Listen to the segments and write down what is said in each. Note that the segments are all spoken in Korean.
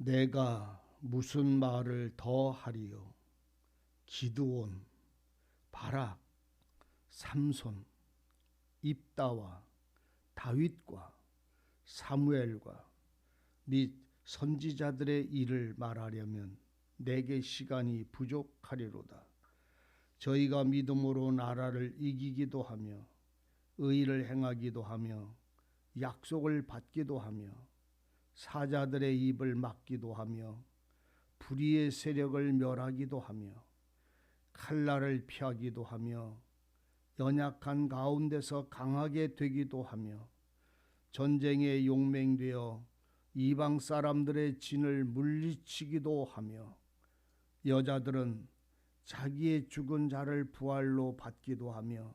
내가 무슨 말을 더 하리요? 기드온, 바락, 삼손, 입다와 다윗과 사무엘과 및 선지자들의 일을 말하려면 내게 시간이 부족하리로다. 저희가 믿음으로 나라를 이기기도 하며 의를 행하기도 하며 약속을 받기도 하며 사자들의 입을 막기도 하며 불의의 세력을 멸하기도 하며 칼날을 피하기도 하며 연약한 가운데서 강하게 되기도 하며 전쟁에 용맹되어 이방 사람들의 진을 물리치기도 하며 여자들은 자기의 죽은 자를 부활로 받기도 하며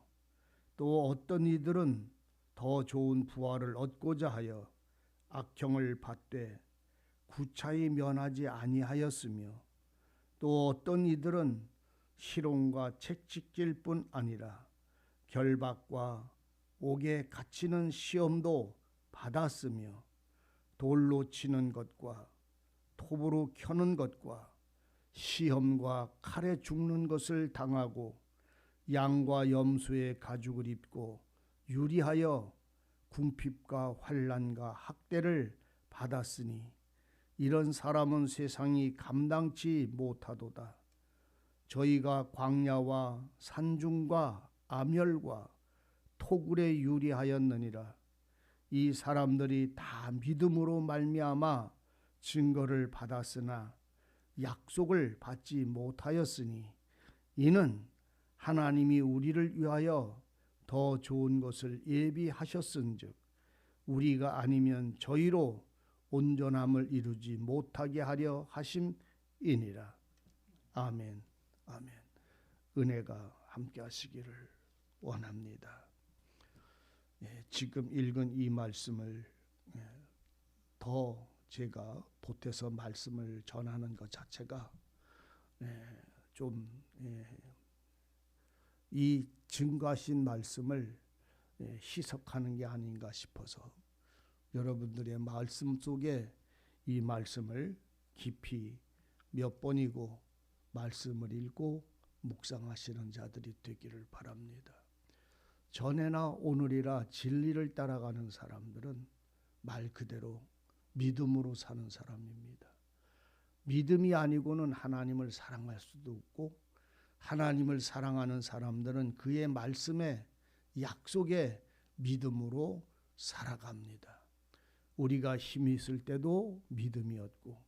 또 어떤 이들은 더 좋은 부활을 얻고자 하여 악형을 받되 구차히 면하지 아니하였으며 또 어떤 이들은 희롱과 채찍질 뿐 아니라 결박과 옥에 갇히는 시험도 받았으며 돌로 치는 것과 톱으로 켜는 것과 시험과 칼에 죽는 것을 당하고 양과 염소의 가죽을 입고 유리하여 궁핍과 환난과 학대를 받았으니 이런 사람은 세상이 감당치 못하도다. 저희가 광야와 산중과 암열과 토굴에 유리하였느니라. 이 사람들이 다 믿음으로 말미암아 증거를 받았으나 약속을 받지 못하였으니 이는 하나님이 우리를 위하여 더 좋은 것을 예비하셨은즉 우리가 아니면 저희로 온전함을 이루지 못하게 하려 하심이니라. 아멘. 아멘. 은혜가 함께 하시기를 원합니다. 지금 읽은 이 말씀을 더 제가 보태서 말씀을 전하는 것 자체가 좀 이 증거하신 말씀을 희석하는 게 아닌가 싶어서 여러분들의 말씀 속에 이 말씀을 깊이 몇 번이고 말씀을 읽고 묵상하시는 자들이 되기를 바랍니다. 전에나 오늘이라 진리를 따라가는 사람들은 말 그대로 믿음으로 사는 사람입니다. 믿음이 아니고는 하나님을 사랑할 수도 없고 하나님을 사랑하는 사람들은 그의 말씀에 약속에 믿음으로 살아갑니다. 우리가 힘이 있을 때도 믿음이었고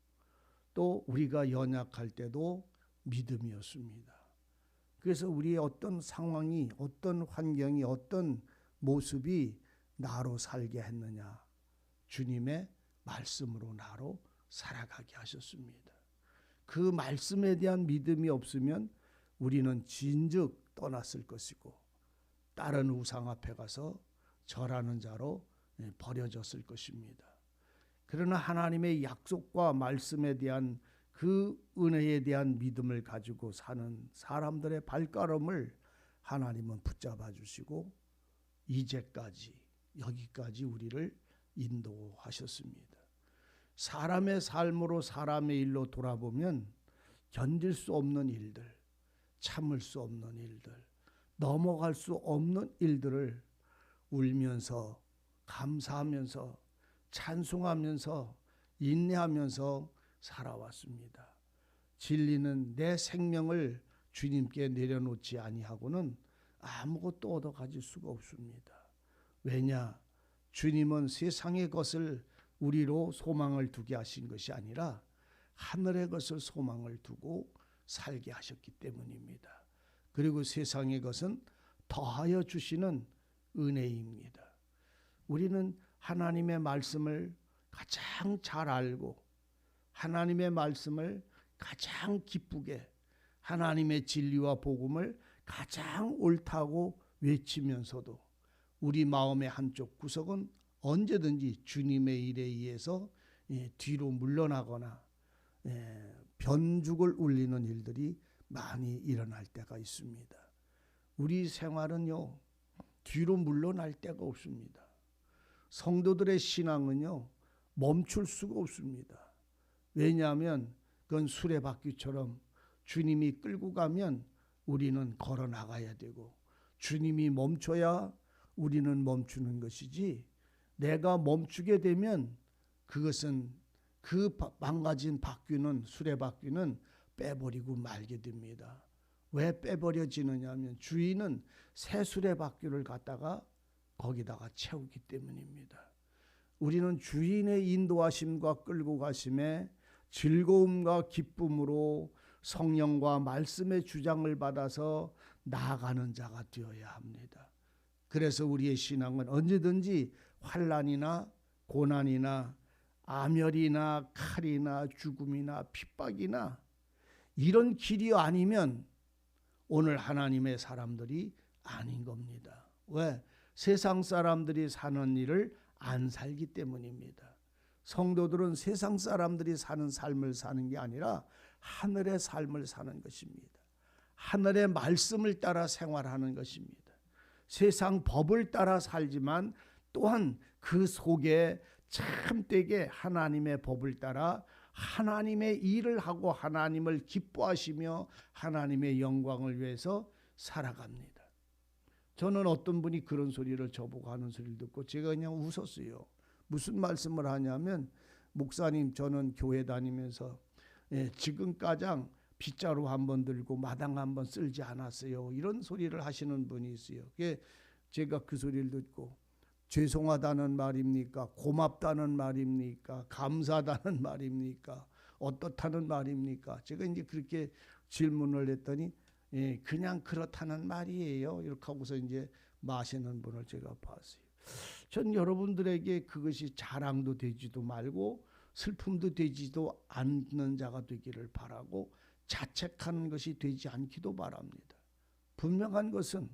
또 우리가 연약할 때도 믿음이었습니다. 그래서 우리의 어떤 상황이 어떤 환경이 어떤 모습이 나로 살게 했느냐? 주님의 말씀으로 나로 살아가게 하셨습니다. 그 말씀에 대한 믿음이 없으면 우리는 진즉 떠났을 것이고 다른 우상 앞에 가서 절하는 자로 버려졌을 것입니다. 그러나 하나님의 약속과 말씀에 대한 그 은혜에 대한 믿음을 가지고 사는 사람들의 발걸음을 하나님은 붙잡아 주시고 이제까지 여기까지 우리를 인도하셨습니다. 사람의 삶으로 사람의 일로 돌아보면 견딜 수 없는 일들, 참을 수 없는 일들, 넘어갈 수 없는 일들을 울면서 감사하면서 찬송하면서 인내하면서 살아왔습니다. 진리는 내 생명을 주님께 내려놓지 아니하고는 아무것도 얻어가질 수가 없습니다. 왜냐? 주님은 세상의 것을 우리로 소망을 두게 하신 것이 아니라 하늘의 것을 소망을 두고 살게 하셨기 때문입니다. 그리고 세상의 것은 더하여 주시는 은혜입니다. 우리는 하나님의 말씀을 가장 잘 알고 하나님의 말씀을 가장 기쁘게 하나님의 진리와 복음을 가장 옳다고 외치면서도 우리 마음의 한쪽 구석은 언제든지 주님의 일에 의해서 뒤로 물러나거나 변죽을 울리는 일들이 많이 일어날 때가 있습니다. 우리 생활은요, 뒤로 물러날 데가 없습니다. 성도들의 신앙은요, 멈출 수가 없습니다. 왜냐하면 그건 수레바퀴처럼 주님이 끌고 가면 우리는 걸어 나가야 되고, 주님이 멈춰야 우리는 멈추는 것이지, 내가 멈추게 되면 그것은 그 망가진 바퀴는, 수레바퀴는 빼버리고 말게 됩니다. 왜 빼버려지느냐 하면 주인은 새 수레바퀴를 갖다가 거기다가 채우기 때문입니다. 우리는 주인의 인도하심과 끌고 가심에 즐거움과 기쁨으로 성령과 말씀의 주장을 받아서 나아가는 자가 되어야 합니다. 그래서 우리의 신앙은 언제든지 환난이나 고난이나 아멸이나 칼이나 죽음이나 핍박이나 이런 길이 아니면 오늘 하나님의 사람들이 아닌 겁니다. 왜? 세상 사람들이 사는 일을 안 살기 때문입니다. 성도들은 세상 사람들이 사는 삶을 사는 게 아니라 하늘의 삶을 사는 것입니다. 하늘의 말씀을 따라 생활하는 것입니다. 세상 법을 따라 살지만 또한 그 속에 참되게 하나님의 법을 따라 하나님의 일을 하고 하나님을 기뻐하시며 하나님의 영광을 위해서 살아갑니다. 저는 어떤 분이 그런 소리를 저보고 하는 소리를 듣고 제가 그냥 웃었어요. 무슨 말씀을 하냐면, 목사님, 저는 교회 다니면서 지금까지 빗자루 한번 들고 마당 한번 쓸지 않았어요. 이런 소리를 하시는 분이 있어요. 제가 그 소리를 듣고 죄송하다는 말입니까? 고맙다는 말입니까? 감사하다는 말입니까? 어떻다는 말입니까? 제가 이제 그렇게 질문을 했더니 그냥 그렇다는 말이에요. 이렇게 하고서 이제 마시는 분을 제가 봤어요. 전 여러분들에게 그것이 자랑도 되지도 말고 슬픔도 되지도 않는 자가 되기를 바라고 자책하는 것이 되지 않기도 바랍니다. 분명한 것은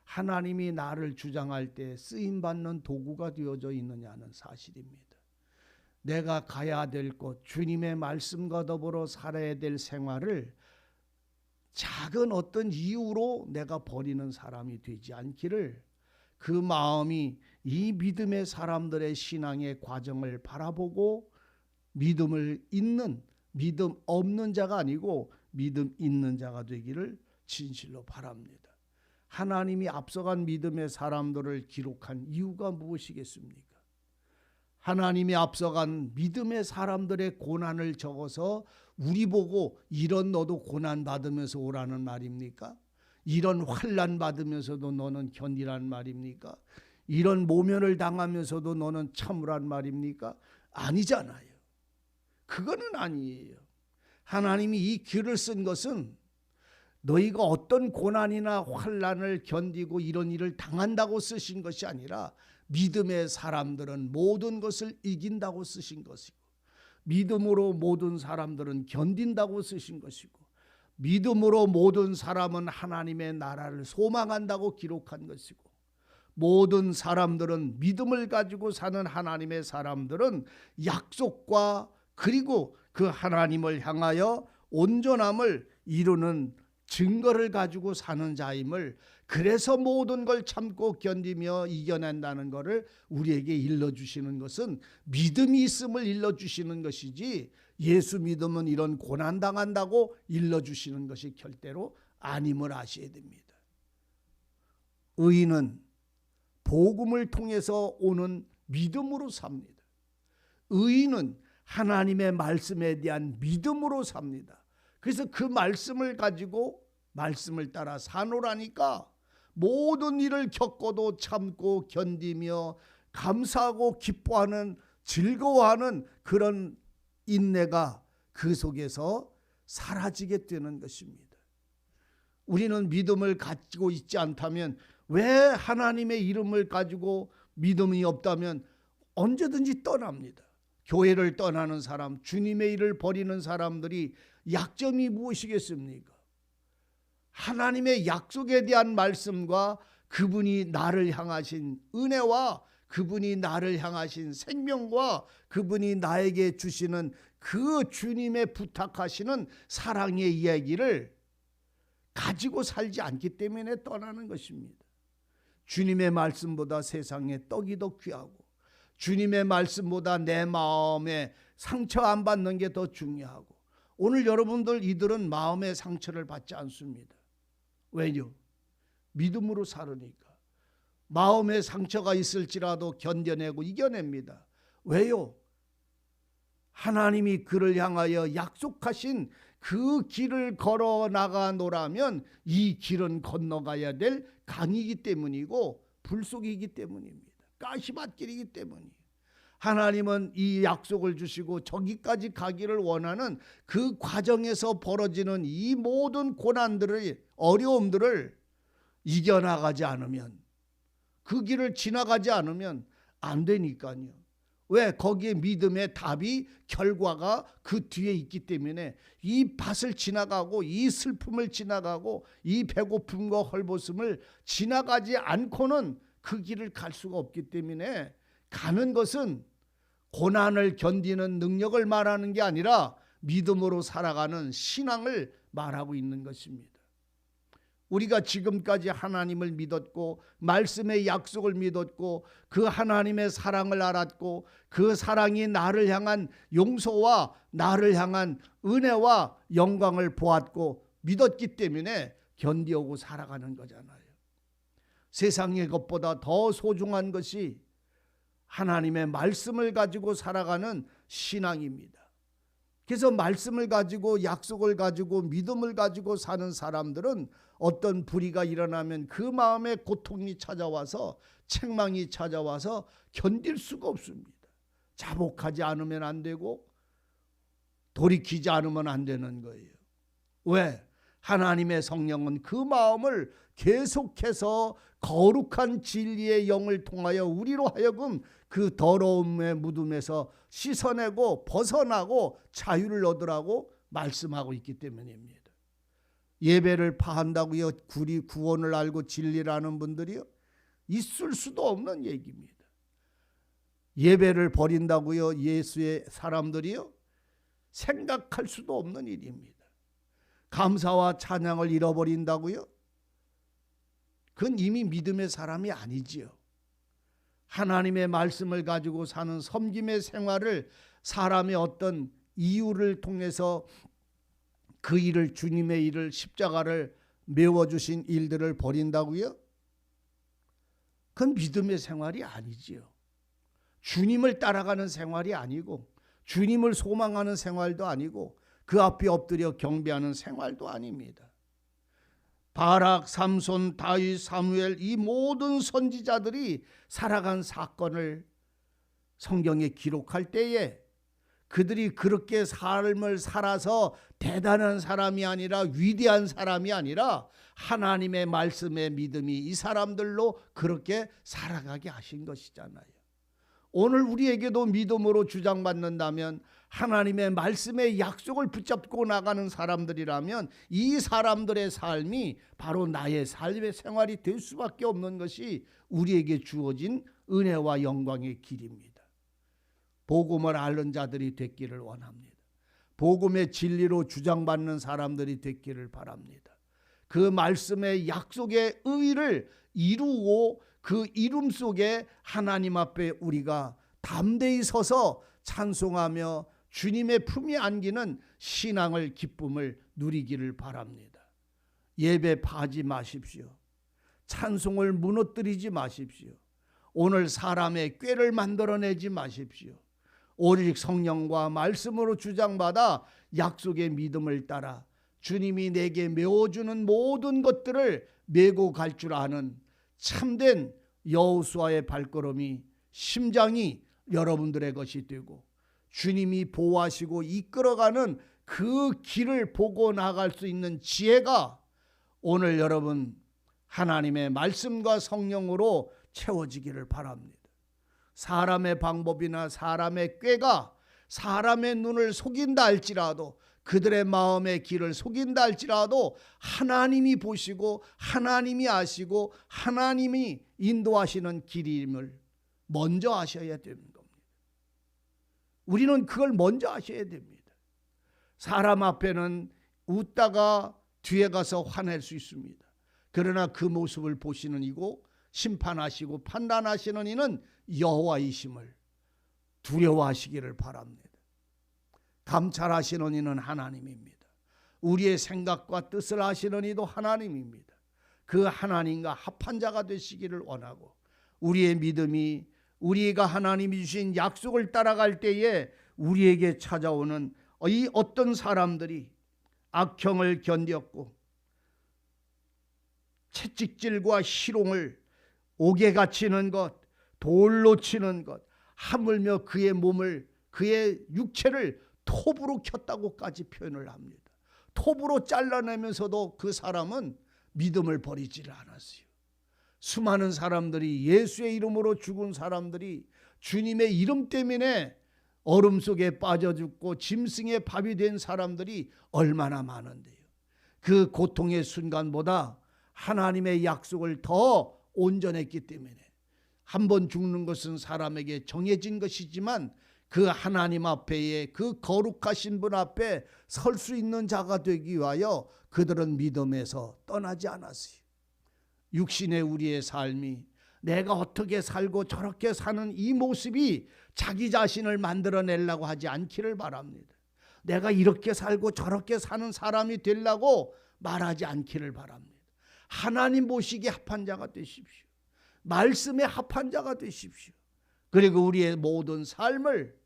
하나님이 나를 주장할 때 쓰임받는 도구가 되어져 있느냐는 사실입니다. 내가 가야 될 곳, 주님의 말씀과 더불어 살아야 될 생활을 작은 어떤 이유로 내가 버리는 사람이 되지 않기를, 그 마음이 이 믿음의 사람들의 신앙의 과정을 바라보고 믿음을 있는, 믿음 없는 자가 아니고 믿음 있는 자가 되기를 진실로 바랍니다. 하나님이 앞서간 믿음의 사람들을 기록한 이유가 무엇이겠습니까? 하나님이 앞서간 믿음의 사람들의 고난을 적어서 우리 보고 이런 너도 고난 받으면서 오라는 말입니까? 이런 환난 받으면서도 너는 견디란 말입니까? 이런 모면을 당하면서도 너는 참으란 말입니까? 아니잖아요. 그거는 아니에요. 하나님이 이 글을 쓴 것은 너희가 어떤 고난이나 환난을 견디고 이런 일을 당한다고 쓰신 것이 아니라 믿음의 사람들은 모든 것을 이긴다고 쓰신 것이고, 믿음으로 모든 사람들은 견딘다고 쓰신 것이고, 믿음으로 모든 사람은 하나님의 나라를 소망한다고 기록한 것이고, 모든 사람들은 믿음을 가지고 사는 하나님의 사람들은 약속과 그리고 그 하나님을 향하여 온전함을 이루는 증거를 가지고 사는 자임을, 그래서 모든 걸 참고 견디며 이겨낸다는 것을 우리에게 일러주시는 것은 믿음이 있음을 일러주시는 것이지, 예수 믿으면 이런 고난당한다고 일러주시는 것이 절대로 아님을 아셔야 됩니다. 의인은 복음을 통해서 오는 믿음으로 삽니다. 의인은 하나님의 말씀에 대한 믿음으로 삽니다. 그래서 그 말씀을 가지고 말씀을 따라 사노라니까 모든 일을 겪어도 참고 견디며 감사하고 기뻐하는, 즐거워하는 그런 인내가 그 속에서 사라지게 되는 것입니다. 우리는 믿음을 가지고 있지 않다면, 왜 하나님의 이름을 가지고 믿음이 없다면 언제든지 떠납니다. 교회를 떠나는 사람, 주님의 일을 버리는 사람들이 약점이 무엇이겠습니까? 하나님의 약속에 대한 말씀과 그분이 나를 향하신 은혜와 그분이 나를 향하신 생명과 그분이 나에게 주시는 그 주님의 부탁하시는 사랑의 이야기를 가지고 살지 않기 때문에 떠나는 것입니다. 주님의 말씀보다 세상의 떡이 더 귀하고, 주님의 말씀보다 내 마음에 상처 안 받는 게 더 중요하고, 오늘 여러분들 이들은 마음의 상처를 받지 않습니다. 왜요? 믿음으로 살으니까. 마음의 상처가 있을지라도 견뎌내고 이겨냅니다. 왜요? 하나님이 그를 향하여 약속하신 그 길을 걸어 나가노라면 이 길은 건너가야 될 강이기 때문이고 불속이기 때문입니다. 가시밭길이기 때문이에요. 하나님은 이 약속을 주시고 저기까지 가기를 원하는 그 과정에서 벌어지는 이 모든 고난들을, 어려움들을 이겨나가지 않으면, 그 길을 지나가지 않으면 안 되니까요. 왜? 거기에 믿음의 답이, 결과가 그 뒤에 있기 때문에 이 밭을 지나가고 이 슬픔을 지나가고 이 배고픔과 헐벗음을 지나가지 않고는 그 길을 갈 수가 없기 때문에, 가는 것은 고난을 견디는 능력을 말하는 게 아니라 믿음으로 살아가는 신앙을 말하고 있는 것입니다. 우리가 지금까지 하나님을 믿었고 말씀의 약속을 믿었고 그 하나님의 사랑을 알았고 그 사랑이 나를 향한 용서와 나를 향한 은혜와 영광을 보았고 믿었기 때문에 견디오고 살아가는 거잖아요. 세상의 것보다 더 소중한 것이 하나님의 말씀을 가지고 살아가는 신앙입니다. 그래서 말씀을 가지고, 약속을 가지고, 믿음을 가지고 사는 사람들은 어떤 불의가 일어나면 그 마음에 고통이 찾아와서, 책망이 찾아와서 견딜 수가 없습니다. 자복하지 않으면 안 되고 돌이키지 않으면 안 되는 거예요. 왜? 하나님의 성령은 그 마음을 계속해서 거룩한 진리의 영을 통하여 우리로 하여금 그 더러움의 무덤에서 씻어내고 벗어나고 자유를 얻으라고 말씀하고 있기 때문입니다. 예배를 파한다고요? 구원을 알고 진리를 아는 분들이요? 있을 수도 없는 얘기입니다. 예배를 버린다고요? 예수의 사람들이요? 생각할 수도 없는 일입니다. 감사와 찬양을 잃어버린다고요? 그건 이미 믿음의 사람이 아니지요. 하나님의 말씀을 가지고 사는 섬김의 생활을, 사람의 어떤 이유를 통해서 그 일을, 주님의 일을, 십자가를 메워주신 일들을 버린다고요? 그건 믿음의 생활이 아니지요. 주님을 따라가는 생활이 아니고, 주님을 소망하는 생활도 아니고, 그 앞에 엎드려 경배하는 생활도 아닙니다. 바락, 삼손, 다윗, 사무엘, 이 모든 선지자들이 살아간 사건을 성경에 기록할 때에 그들이 그렇게 삶을 살아서 대단한 사람이 아니라, 위대한 사람이 아니라 하나님의 말씀에 믿음이 이 사람들로 그렇게 살아가게 하신 것이잖아요. 오늘 우리에게도 믿음으로 주장받는다면, 하나님의 말씀의 약속을 붙잡고 나가는 사람들이라면 이 사람들의 삶이 바로 나의 삶의 생활이 될 수밖에 없는 것이 우리에게 주어진 은혜와 영광의 길입니다. 복음을 앓는 자들이 됐기를 원합니다. 복음의 진리로 주장받는 사람들이 됐기를 바랍니다. 그 말씀의 약속의 의의를 이루고 그 이름 속에 하나님 앞에 우리가 담대히 서서 찬송하며 주님의 품에 안기는 신앙을, 기쁨을 누리기를 바랍니다. 예배 파지 마십시오. 찬송을 무너뜨리지 마십시오. 오늘 사람의 꾀를 만들어내지 마십시오. 오직 성령과 말씀으로 주장받아 약속의 믿음을 따라 주님이 내게 메워주는 모든 것들을 메고 갈 줄 아는 참된 여호수아의 발걸음이, 심장이 여러분들의 것이 되고, 주님이 보호하시고 이끌어가는 그 길을 보고 나갈 수 있는 지혜가 오늘 여러분 하나님의 말씀과 성령으로 채워지기를 바랍니다. 사람의 방법이나 사람의 꾀가 사람의 눈을 속인다 할지라도, 그들의 마음의 길을 속인다 할지라도 하나님이 보시고 하나님이 아시고 하나님이 인도하시는 길임을 먼저 아셔야 되는 겁니다. 우리는 그걸 먼저 아셔야 됩니다. 사람 앞에는 웃다가 뒤에 가서 화낼 수 있습니다. 그러나 그 모습을 보시는 이고 심판하시고 판단하시는 이는 여호와이심을 두려워하시기를 바랍니다. 감찰하시는 이는 하나님입니다. 우리의 생각과 뜻을 아시는 이도 하나님입니다. 그 하나님과 합한 자가 되시기를 원하고, 우리의 믿음이 우리가 하나님이 주신 약속을 따라갈 때에 우리에게 찾아오는 이 어떤 사람들이 악형을 견뎠고 채찍질과 희롱을, 옥에 갇히는 것, 돌로 치는 것, 하물며 그의 몸을, 그의 육체를 톱으로 켰다고까지 표현을 합니다. 톱으로 잘라내면서도 그 사람은 믿음을 버리지를 않았어요. 수많은 사람들이, 예수의 이름으로 죽은 사람들이 주님의 이름 때문에 얼음 속에 빠져 죽고 짐승의 밥이 된 사람들이 얼마나 많은데요. 그 고통의 순간보다 하나님의 약속을 더 온전했기 때문에, 한 번 죽는 것은 사람에게 정해진 것이지만 그 하나님 앞에의 그 거룩하신 분 앞에 설 수 있는 자가 되기 위하여 그들은 믿음에서 떠나지 않았어요. 육신의 우리의 삶이, 내가 어떻게 살고 저렇게 사는 이 모습이 자기 자신을 만들어내려고 하지 않기를 바랍니다. 내가 이렇게 살고 저렇게 사는 사람이 되려고 말하지 않기를 바랍니다. 하나님 보시기에 합한 자가 되십시오. 말씀에 합한 자가 되십시오. 그리고 우리의 모든 삶을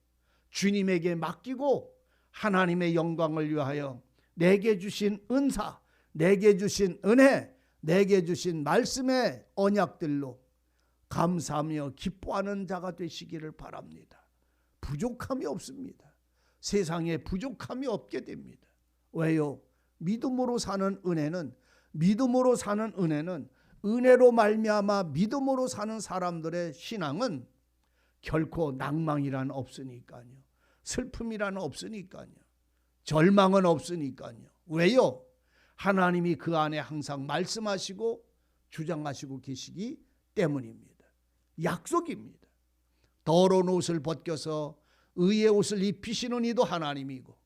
주님에게 맡기고 하나님의 영광을 위하여 내게 주신 은사, 내게 주신 은혜, 내게 주신 말씀의 언약들로 감사하며 기뻐하는 자가 되시기를 바랍니다. 부족함이 없습니다. 세상에 부족함이 없게 됩니다. 왜요? 믿음으로 사는 은혜는, 믿음으로 사는 은혜는, 은혜로 말미암아 믿음으로 사는 사람들의 신앙은 결코 낭망이란 없으니까요. 슬픔이란 없으니까요. 절망은 없으니까요. 왜요? 하나님이 그 안에 항상 말씀하시고 주장하시고 계시기 때문입니다. 약속입니다. 더러운 옷을 벗겨서 의의 옷을 입히시는 이도 하나님이고,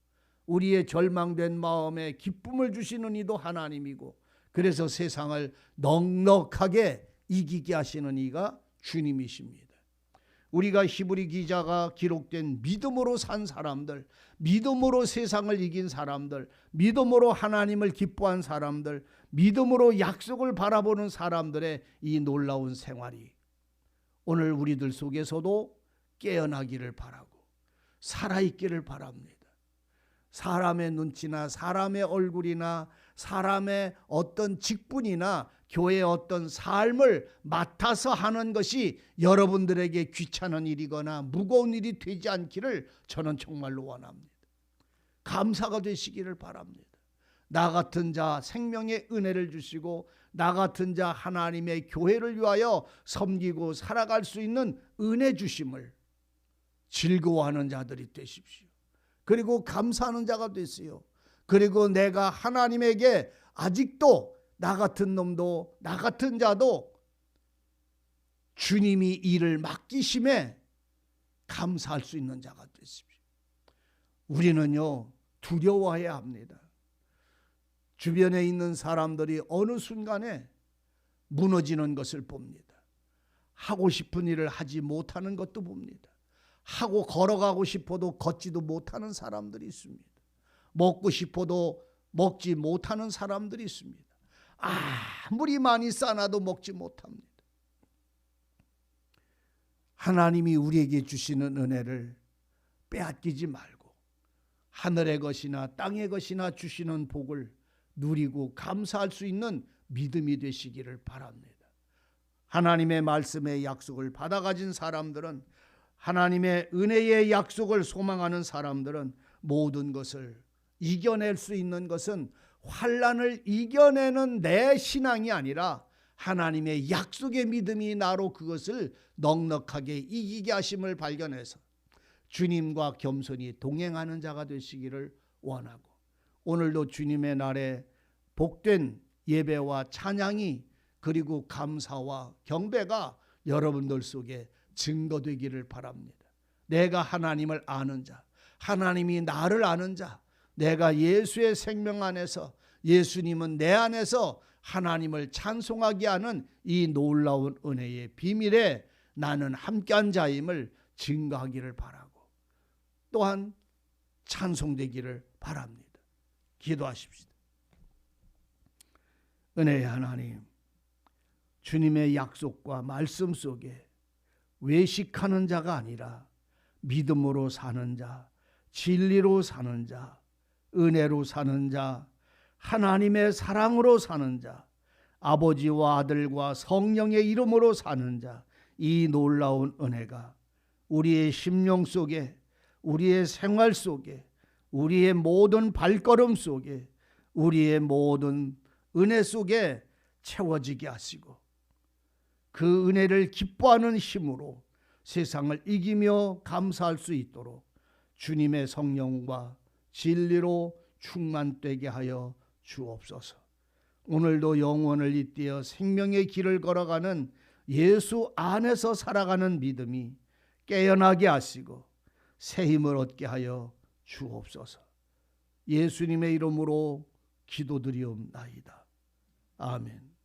우리의 절망된 마음에 기쁨을 주시는 이도 하나님이고, 그래서 세상을 넉넉하게 이기게 하시는 이가 주님이십니다. 우리가 히브리 기자가 기록된 믿음으로 산 사람들, 믿음으로 세상을 이긴 사람들, 믿음으로 하나님을 기뻐한 사람들, 믿음으로 약속을 바라보는 사람들의 이 놀라운 생활이 오늘 우리들 속에서도 깨어나기를 바라고 살아있기를 바랍니다. 사람의 눈치나 사람의 얼굴이나 사람의 어떤 직분이나 교회의 어떤 삶을 맡아서 하는 것이 여러분들에게 귀찮은 일이거나 무거운 일이 되지 않기를 저는 정말로 원합니다. 감사가 되시기를 바랍니다. 나 같은 자 생명의 은혜를 주시고, 나 같은 자 하나님의 교회를 위하여 섬기고 살아갈 수 있는 은혜 주심을 즐거워하는 자들이 되십시오. 그리고 감사하는 자가 되세요. 그리고 내가 하나님에게 아직도 나 같은 놈도, 나 같은 자도 주님이 일을 맡기심에 감사할 수 있는 자가 되십시오. 우리는요, 두려워해야 합니다. 주변에 있는 사람들이 어느 순간에 무너지는 것을 봅니다. 하고 싶은 일을 하지 못하는 것도 봅니다. 하고 걸어가고 싶어도 걷지도 못하는 사람들이 있습니다. 먹고 싶어도 먹지 못하는 사람들이 있습니다. 아무리 많이 싸놔도 먹지 못합니다. 하나님이 우리에게 주시는 은혜를 빼앗기지 말고 하늘의 것이나 땅의 것이나 주시는 복을 누리고 감사할 수 있는 믿음이 되시기를 바랍니다. 하나님의 말씀의 약속을 받아 가진 사람들은, 하나님의 은혜의 약속을 소망하는 사람들은 모든 것을 이겨낼 수 있는 것은 환난을 이겨내는 내 신앙이 아니라 하나님의 약속의 믿음이 나로 그것을 넉넉하게 이기게 하심을 발견해서 주님과 겸손히 동행하는 자가 되시기를 원하고, 오늘도 주님의 날에 복된 예배와 찬양이, 그리고 감사와 경배가 여러분들 속에 증거되기를 바랍니다. 내가 하나님을 아는 자, 하나님이 나를 아는 자, 내가 예수의 생명 안에서, 예수님은 내 안에서 하나님을 찬송하게 하는 이 놀라운 은혜의 비밀에 나는 함께한 자임을 증거하기를 바라고, 또한 찬송되기를 바랍니다. 기도하십시다. 은혜의 하나님, 주님의 약속과 말씀 속에 외식하는 자가 아니라 믿음으로 사는 자, 진리로 사는 자, 은혜로 사는 자, 하나님의 사랑으로 사는 자, 아버지와 아들과 성령의 이름으로 사는 자, 이 놀라운 은혜가 우리의 심령 속에, 우리의 생활 속에, 우리의 모든 발걸음 속에, 우리의 모든 은혜 속에 채워지게 하시고 그 은혜를 기뻐하는 힘으로 세상을 이기며 감사할 수 있도록 주님의 성령과 진리로 충만되게 하여 주옵소서. 오늘도 영원을 잇대어 생명의 길을 걸어가는 예수 안에서 살아가는 믿음이 깨어나게 하시고 새 힘을 얻게 하여 주옵소서. 예수님의 이름으로 기도드리옵나이다. 아멘.